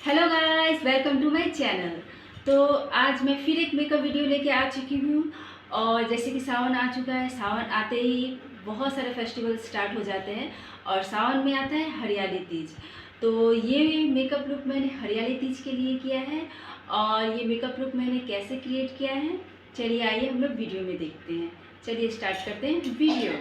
Hello guys, welcome to my channel. तो आज मैं फिर एक मेकअप वीडियो लेके आ चुकी हूँ। और जैसे कि सावन आ चुका है, सावन आते ही बहुत सारे फेस्टिवल स्टार्ट हो जाते हैं और सावन में आता है हरियाली तीज। तो ये मेकअप लुक मैंने हरियाली तीज के लिए किया है और ये मेकअप लुक मैंने कैसे क्रिएट किया है, चलिए आइए हम लोग वीडियो में देखते हैं। चलिए स्टार्ट करते हैं वीडियो।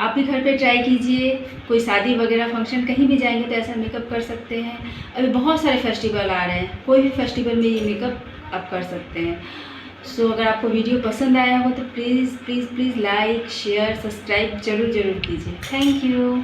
आप भी घर पे ट्राई कीजिए। कोई शादी वगैरह फंक्शन कहीं भी जाएंगे तो ऐसा मेकअप कर सकते हैं। अभी बहुत सारे फेस्टिवल आ रहे हैं, कोई भी फेस्टिवल में ये मेकअप आप कर सकते हैं। सो अगर आपको वीडियो पसंद आया हो तो please please please like share subscribe ज़रूर कीजिए। Thank you.